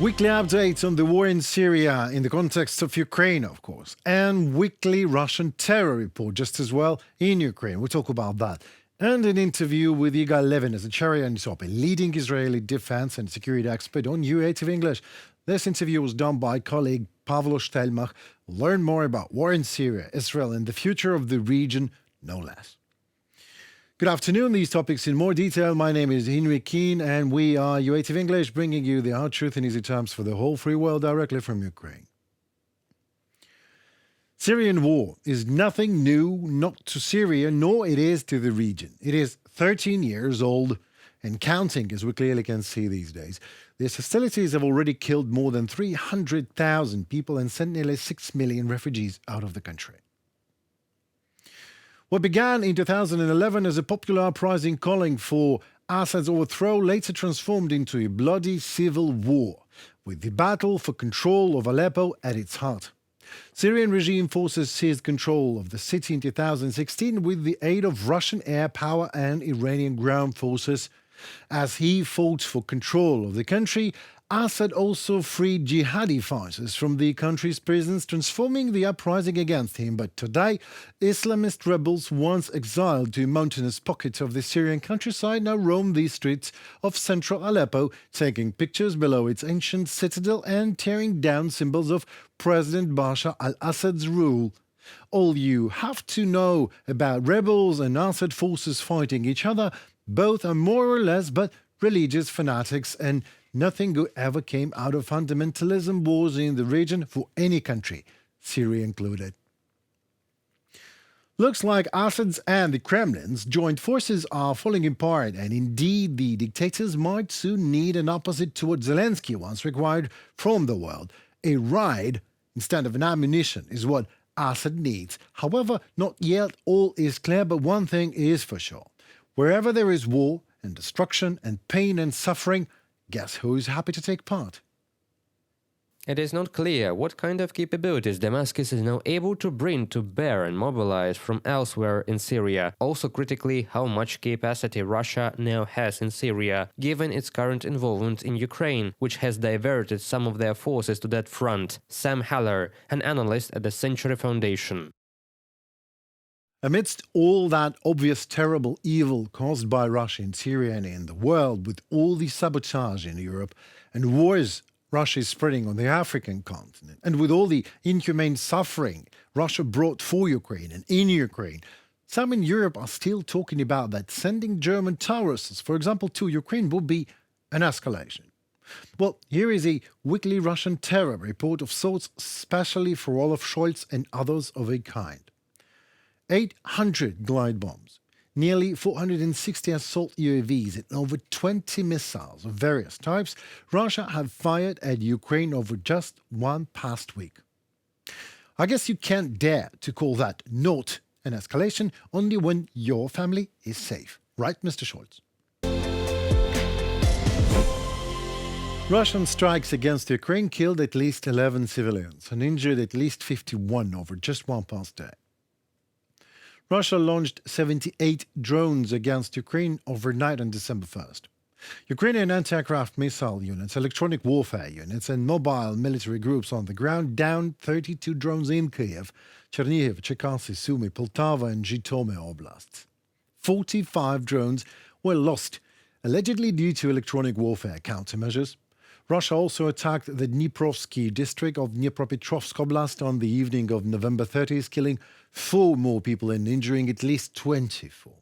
Weekly updates on the war in Syria in the context of Ukraine, of course, and weekly Russian terror report just as well in Ukraine. We'll talk about that. And an interview with Yigal Levin as a Syrian a leading Israeli defense and security expert on UATV English. This interview was done by colleague Pavlo Stelmach. We'll learn more about war in Syria, Israel, and the future of the region, no less. Good afternoon. These topics in more detail. My name is Henry Keane, and we are UATV English, bringing you the hard truth in easy terms for the whole free world directly from Ukraine. Syrian war is nothing new, not to Syria, nor it is to the region. It is 13 years old and counting, as we clearly can see these days. These hostilities have already killed more than 300,000 people and sent nearly 6 million refugees out of the country. What began in 2011 as a popular uprising calling for Assad's overthrow later transformed into a bloody civil war, with the battle for control of Aleppo at its heart. Syrian regime forces seized control of the city in 2016 with the aid of Russian air power and Iranian ground forces. As he fought for control of the country, Assad also freed jihadi fighters from the country's prisons, transforming the uprising against him. But today, Islamist rebels, once exiled to mountainous pockets of the Syrian countryside, now roam the streets of central Aleppo, taking pictures below its ancient citadel and tearing down symbols of President Bashar al-Assad's rule. All you have to know about rebels and Assad forces fighting each other: both are more or less but religious fanatics, and nothing good ever came out of fundamentalism wars in the region for any country, Syria included. Looks like Assad's and the Kremlin's joint forces are falling apart, and indeed the dictators might soon need an opposite to what Zelensky once required from the world. A ride instead of an ammunition is what Assad needs. However, not yet all is clear, but one thing is for sure. Wherever there is war and destruction and pain and suffering, guess who is happy to take part? It is not clear what kind of capabilities Damascus is now able to bring to bear and mobilize from elsewhere in Syria. Also critically, how much capacity Russia now has in Syria, given its current involvement in Ukraine, which has diverted some of their forces to that front. Sam Haller, an analyst at the Century Foundation. Amidst all that obvious terrible evil caused by Russia in Syria and in the world, with all the sabotage in Europe and wars Russia is spreading on the African continent, and with all the inhumane suffering Russia brought for Ukraine and in Ukraine, some in Europe are still talking about that sending German Tauruses, for example, to Ukraine would be an escalation. Well, here is a weekly Russian terror report of sorts, especially for Olaf Scholz and others of a kind. 800 glide bombs, nearly 460 assault UAVs and over 20 missiles of various types Russia have fired at Ukraine over just one past week. I guess you can't dare to call that not an escalation only when your family is safe. Right, Mr. Scholz? Russian strikes against Ukraine killed at least 11 civilians and injured at least 51 over just one past day. Russia launched 78 drones against Ukraine overnight on December 1st. Ukrainian anti-aircraft missile units, electronic warfare units, and mobile military groups on the ground downed 32 drones in Kyiv, Chernihiv, Cherkasy, Sumy, Poltava, and Zhytomyr oblasts. 45 drones were lost, allegedly due to electronic warfare countermeasures. Russia also attacked the Dniprovsky district of Dnipropetrovsk Oblast on the evening of November 30th, killing 4 more people and injuring at least 24.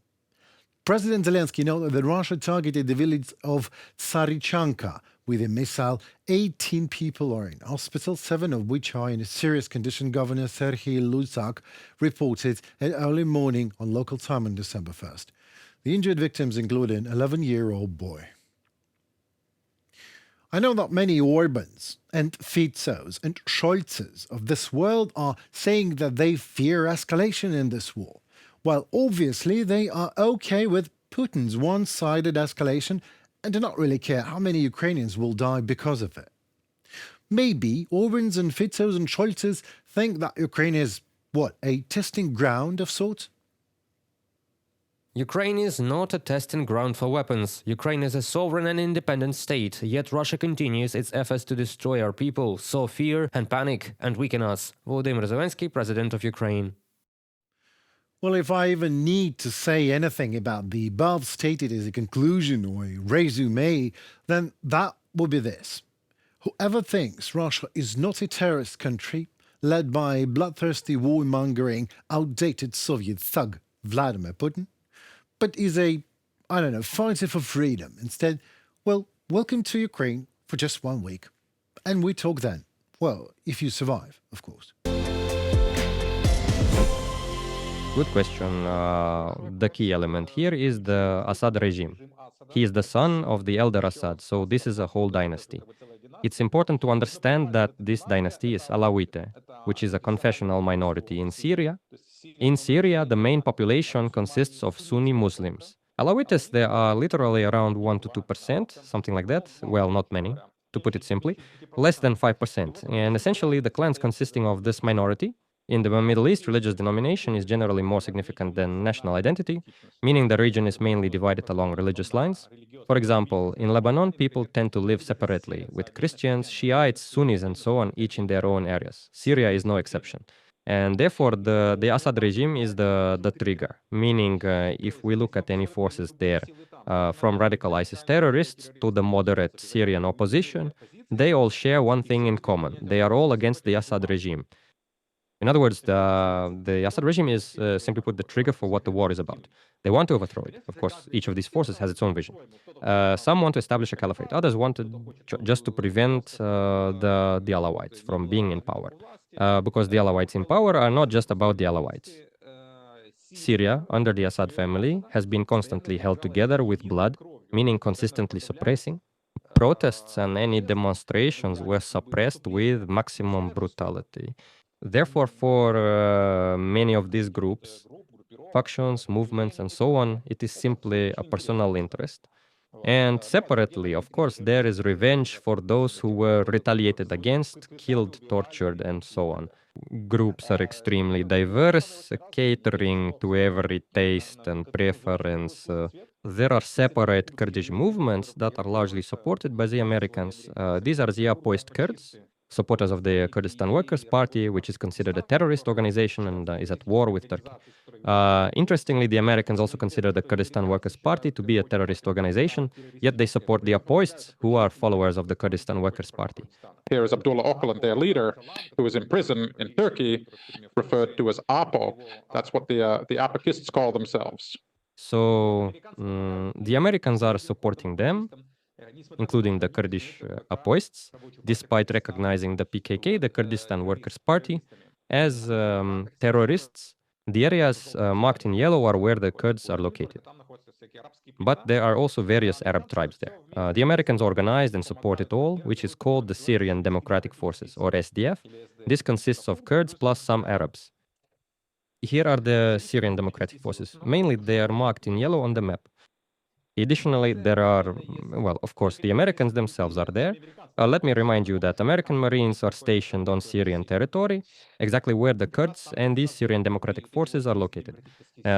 President Zelensky noted that Russia targeted the village of Tsarichanka with a missile. 18 people are in hospital, 7 of which are in a serious condition, Governor Serhiy Luzak reported at early morning on local time on December 1st. The injured victims include an 11-year-old boy. I know that many Orbans and Fizos and Scholzes of this world are saying that they fear escalation in this war, while obviously they are okay with Putin's one-sided escalation and do not really care how many Ukrainians will die because of it. Maybe Orbans and Fizos and Scholzes think that Ukraine is, a testing ground of sorts? Ukraine is not a testing ground for weapons. Ukraine is a sovereign and independent state, yet Russia continues its efforts to destroy our people, sow fear and panic, and weaken us. Volodymyr Zelensky, President of Ukraine. Well, if I even need to say anything about the above stated as a conclusion or a resume, then that would be this. Whoever thinks Russia is not a terrorist country led by bloodthirsty warmongering, outdated Soviet thug Vladimir Putin, but is a, I don't know, fighter for freedom instead, well, welcome to Ukraine for just 1 week. And we talk then. Well, if you survive, of course. Good question. The key element here is the Assad regime. He is the son of the elder Assad, so this is a whole dynasty. It's important to understand that this dynasty is Alawite, which is a confessional minority in Syria. In Syria, the main population consists of Sunni Muslims. Alawites, there are literally around 1 to 2%, something like that. Well, not many, to put it simply, less than 5%. And essentially, the clans consisting of this minority in the Middle East, religious denomination is generally more significant than national identity, meaning the region is mainly divided along religious lines. For example, in Lebanon, people tend to live separately, with Christians, Shiites, Sunnis, and so on, each in their own areas. Syria is no exception. And therefore, the Assad regime is the trigger, meaning if we look at any forces there, from radical ISIS terrorists to the moderate Syrian opposition, they all share one thing in common. They are all against the Assad regime. In other words, the Assad regime is, simply put, the trigger for what the war is about. They want to overthrow it. Of course, each of these forces has its own vision. Some want to establish a caliphate. Others want to just to prevent the Alawites from being in power. Because the Alawites in power are not just about the Alawites. Syria, under the Assad family, has been constantly held together with blood, meaning consistently suppressing. Protests and any demonstrations were suppressed with maximum brutality. Therefore, for many of these groups, factions, movements, and so on, it is simply a personal interest. And separately, of course, there is revenge for those who were retaliated against, killed, tortured, and so on. Groups are extremely diverse, catering to every taste and preference. There are separate Kurdish movements that are largely supported by the Americans. These are the opposed Kurds, supporters of the Kurdistan Workers' Party, which is considered a terrorist organization and is at war with Turkey. Interestingly, the Americans also consider the Kurdistan Workers' Party to be a terrorist organization, yet they support the opposites, who are followers of the Kurdistan Workers' Party. Here is Abdullah Öcalan, their leader, who is in prison in Turkey, referred to as APO. That's what the APOkists call themselves. So the Americans are supporting them, including the Kurdish opposites, despite recognizing the PKK, the Kurdistan Workers' Party, as terrorists. The areas marked in yellow are where the Kurds are located. But there are also various Arab tribes there. The Americans organized and support it all, which is called the Syrian Democratic Forces, or SDF. This consists of Kurds plus some Arabs. Here are the Syrian Democratic Forces. Mainly, they are marked in yellow on the map. Additionally, there are, well, of course, the Americans themselves are there. Let me remind you that American Marines are stationed on Syrian territory, exactly where the Kurds and these Syrian Democratic Forces are located.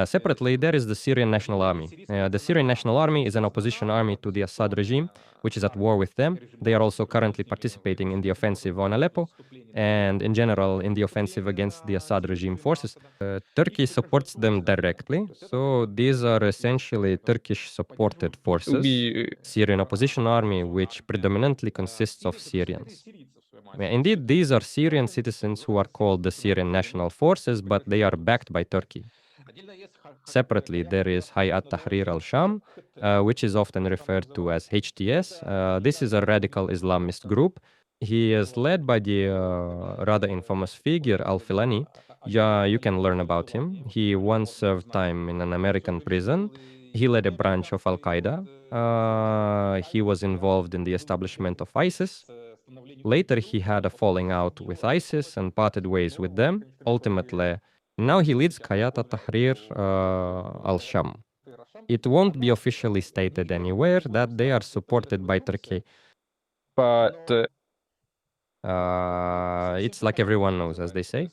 Separately, there is the Syrian National Army. The Syrian National Army is an opposition army to the Assad regime, which is at war with them. They are also currently participating in the offensive on Aleppo and, in general, in the offensive against the Assad regime forces. Turkey supports them directly, so these are essentially Turkish-supported forces. The Syrian opposition army, which predominantly consists of Syrians. Indeed, these are Syrian citizens who are called the Syrian National Forces, but they are backed by Turkey. Separately, there is Hayat Tahrir al-Sham, which is often referred to as HTS. This is a radical Islamist group. He is led by the rather infamous figure Al-Filani. Yeah, you can learn about him. He once served time in an American prison. He led a branch of Al-Qaeda. He was involved in the establishment of ISIS. Later, he had a falling out with ISIS and parted ways with them. Ultimately, now he leads Hayat Tahrir al-Sham. It won't be officially stated anywhere that they are supported by Turkey. But it's like everyone knows, as they say.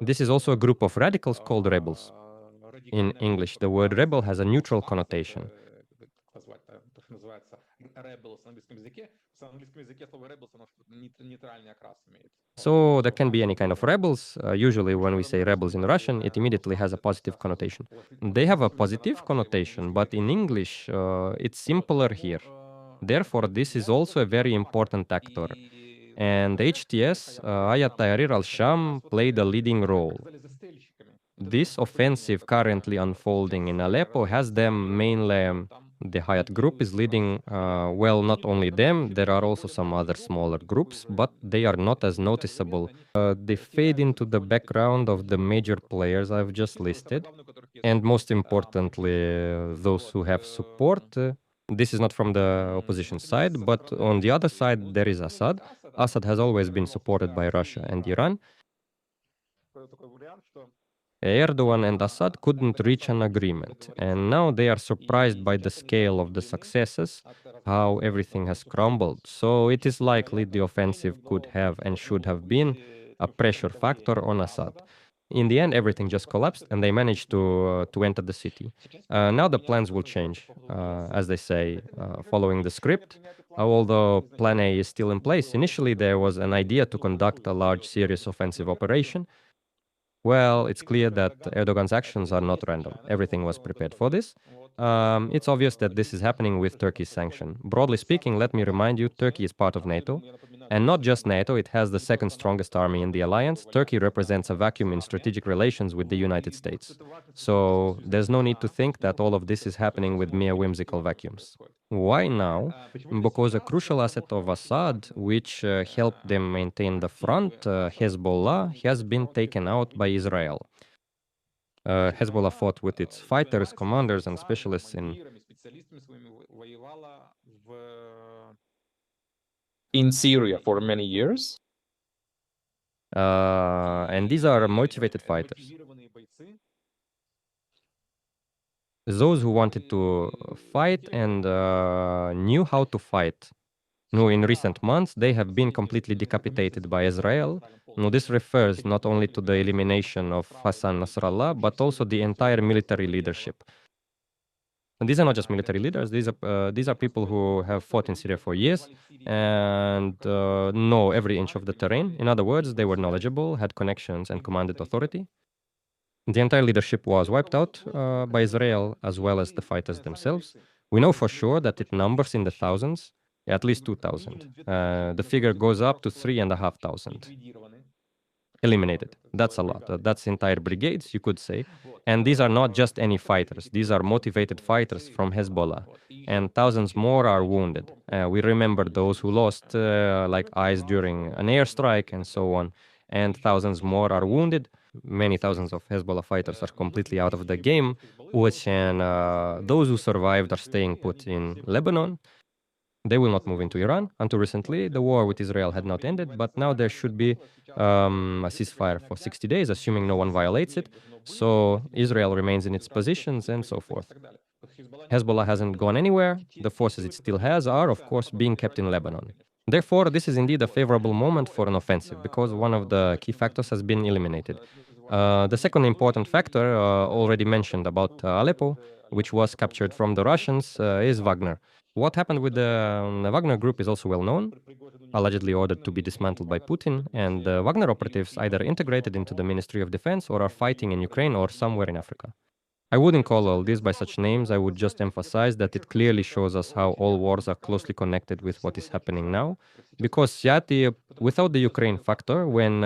This is also a group of radicals called rebels. In English, the word rebel has a neutral connotation. So there can be any kind of rebels. Usually, when we say rebels in Russian, it immediately has a positive connotation. They have a positive connotation, but in English, it's simpler here. Therefore, this is also a very important actor. And HTS, Ayat Tahrir al-Sham, played a leading role. This offensive currently unfolding in Aleppo has them mainly, the Hayat group is leading, well, not only them, there are also some other smaller groups, but they are not as noticeable. They fade into the background of the major players I've just listed. And most importantly, those who have support. This is not from the opposition side, but on the other side, there is Assad. Assad has always been supported by Russia and Iran. Erdogan and Assad couldn't reach an agreement, and now they are surprised by the scale of the successes, how everything has crumbled. So it is likely the offensive could have and should have been a pressure factor on Assad. In the end, everything just collapsed, and they managed to enter the city. Now the plans will change, as they say, following the script. Although Plan A is still in place, initially there was an idea to conduct a large, serious offensive operation. Well, it's clear that Erdogan's actions are not random. Everything was prepared for this. It's obvious that this is happening with Turkey's sanction. Broadly speaking, let me remind you, Turkey is part of NATO. And not just NATO, it has the second strongest army in the alliance. Turkey represents a vacuum in strategic relations with the United States. So there's no need to think that all of this is happening with mere whimsical vacuums. Why now? Because a crucial asset of Assad, which helped them maintain the front, Hezbollah, has been taken out by Israel. Hezbollah fought with its fighters, commanders, and specialists in Syria for many years. And these are motivated fighters. Those who wanted to fight and knew how to fight. No, in recent months, they have been completely decapitated by Israel. No, this refers not only to the elimination of Hassan Nasrallah, but also the entire military leadership. And these are not just military leaders, these are people who have fought in Syria for years and know every inch of the terrain. In other words, they were knowledgeable, had connections, and commanded authority. The entire leadership was wiped out by Israel, as well as the fighters themselves. We know for sure that it numbers in the thousands, at least 2,000. The figure goes up to 3,500. Eliminated. That's a lot. That's entire brigades, you could say. And these are not just any fighters. These are motivated fighters from Hezbollah. And thousands more are wounded. We remember those who lost like eyes during an airstrike and so on. And thousands more are wounded. Many thousands of Hezbollah fighters are completely out of the game, and those who survived are staying put in Lebanon. They will not move into Iran. Until recently, the war with Israel had not ended, but now there should be a ceasefire for 60 days, assuming no one violates it. So Israel remains in its positions and so forth. Hezbollah hasn't gone anywhere. The forces it still has are, of course, being kept in Lebanon. Therefore, this is indeed a favorable moment for an offensive, because one of the key factors has been eliminated. The second important factor, already mentioned about Aleppo, which was captured from the Russians, is Wagner. What happened with the Wagner group is also well known, allegedly ordered to be dismantled by Putin, and the Wagner operatives either integrated into the Ministry of Defense or are fighting in Ukraine or somewhere in Africa. I wouldn't call all this by such names, I would just emphasize that it clearly shows us how all wars are closely connected with what is happening now, because without the Ukraine factor, when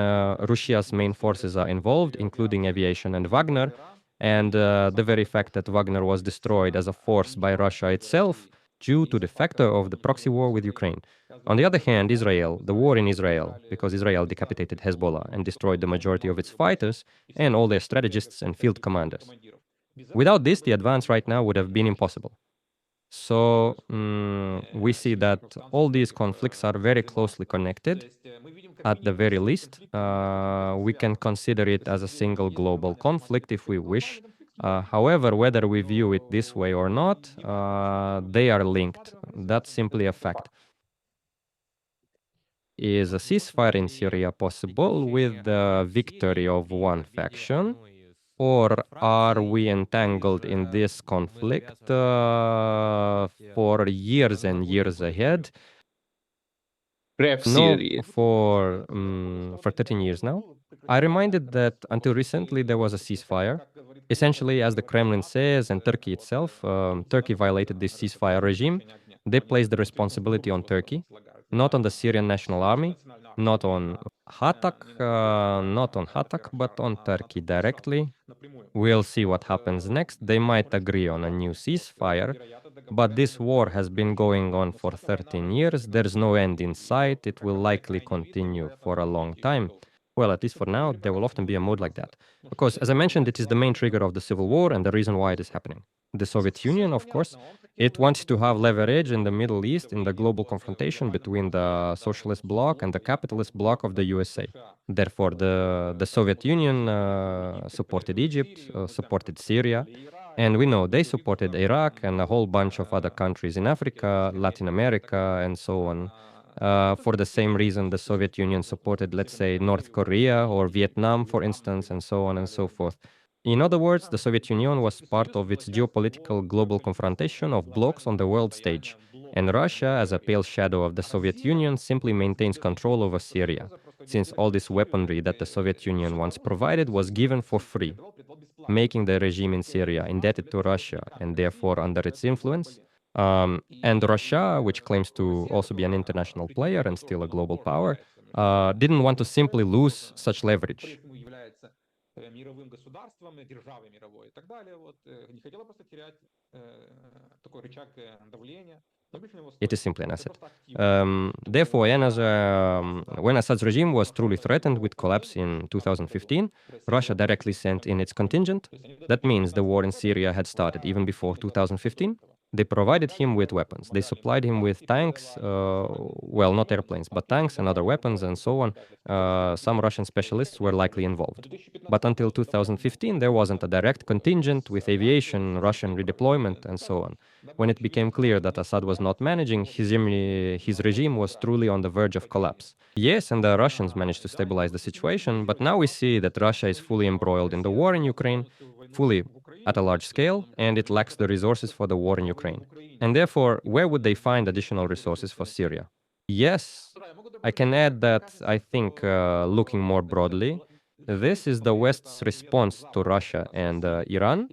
Russia's main forces are involved, including aviation and Wagner, and the very fact that Wagner was destroyed as a force by Russia itself, due to the factor of the proxy war with Ukraine. On the other hand, Israel, the war in Israel, because Israel decapitated Hezbollah and destroyed the majority of its fighters and all their strategists and field commanders. Without this, the advance right now would have been impossible. So we see that all these conflicts are very closely connected. At the very least, we can consider it as a single global conflict if we wish. However, whether we view it this way or not, they are linked. That's simply a fact. Is a ceasefire in Syria possible with the victory of one faction? or are we entangled in this conflict for years and years ahead? Ref No, Syria. for 13 years now. I reminded that until recently there was a ceasefire. Essentially, as the Kremlin says, and Turkey itself, Turkey violated this ceasefire regime. They placed the responsibility on Turkey, not on the Syrian National Army, not on Hatak, but on Turkey directly. We'll see what happens next. They might agree on a new ceasefire, but this war has been going on for 13 years. There's no end in sight. It will likely continue for a long time. Well, at least for now, there will often be a mode like that. Because, as I mentioned, it is the main trigger of the civil war and the reason why it is happening. The Soviet Union, of course, it wants to have leverage in the Middle East in the global confrontation between the socialist bloc and the capitalist bloc of the USA. Therefore, the Soviet Union supported Egypt, supported Syria, and we know they supported Iraq and a whole bunch of other countries in Africa, Latin America, and so on. For the same reason, the Soviet Union supported, let's say, North Korea or Vietnam, for instance, and so on and so forth. In other words, the Soviet Union was part of its geopolitical global confrontation of blocs on the world stage. And Russia, as a pale shadow of the Soviet Union, simply maintains control over Syria, since all this weaponry that the Soviet Union once provided was given for free, making the regime in Syria indebted to Russia and therefore under its influence. And Russia, which claims to also be an international player and still a global power, didn't want to simply lose such leverage. мировым государством, державой мировой и так далее, не хотела просто терять такой рычаг давления. It is simply an asset. Therefore, when Assad's regime was truly threatened with collapse in 2015, Russia directly sent in its contingent. That means the war in Syria had started even before 2015. They provided him with weapons. They supplied him with tanks, well, not airplanes, but tanks and other weapons and so on. Some Russian specialists were likely involved. But until 2015, there wasn't a direct contingent with aviation, Russian redeployment, and so on. When it became clear that Assad was not managing, his regime was truly on the verge of collapse. Yes, and the Russians managed to stabilize the situation, but now we see that Russia is fully embroiled in the war in Ukraine, fully at a large scale, and it lacks the resources for the war in Ukraine. And therefore, where would they find additional resources for Syria? Yes, I can add that I think, looking more broadly, this is the West's response to Russia and Iran.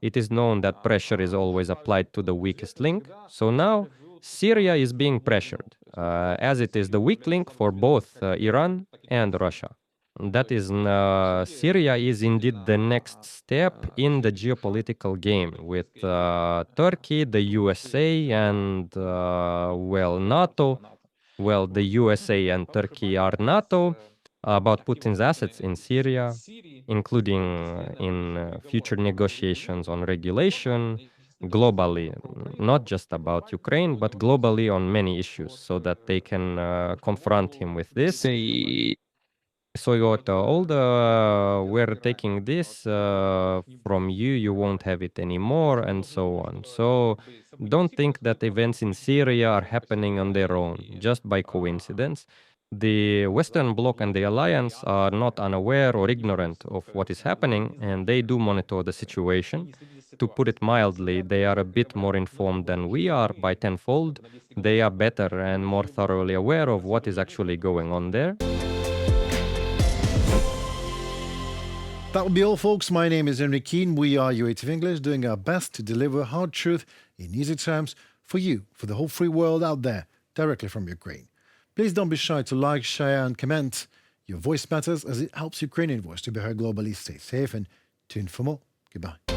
It is known that pressure is always applied to the weakest link. So now Syria is being pressured, as it is the weak link for both Iran and Russia. That is, Syria is indeed the next step in the geopolitical game with Turkey, the USA, and, well, NATO. Well, the USA and Turkey are NATO about Putin's assets in Syria, including in future negotiations on regulation, globally, not just about Ukraine, but globally on many issues, so that they can confront him with this. So we're taking this from you, you won't have it anymore, and so on. So don't think that events in Syria are happening on their own, just by coincidence. The Western Bloc and the Alliance are not unaware or ignorant of what is happening, and they do monitor the situation. To put it mildly, they are a bit more informed than we are by tenfold. They are better and more thoroughly aware of what is actually going on there. That will be all, folks. My name is Henry Keane. We are UATV English, doing our best to deliver hard truth in easy terms for you, for the whole free world out there, directly from Ukraine. Please don't be shy to like, share, and comment. Your voice matters as it helps Ukrainian voice to be heard globally. Stay safe and tune for more. Goodbye.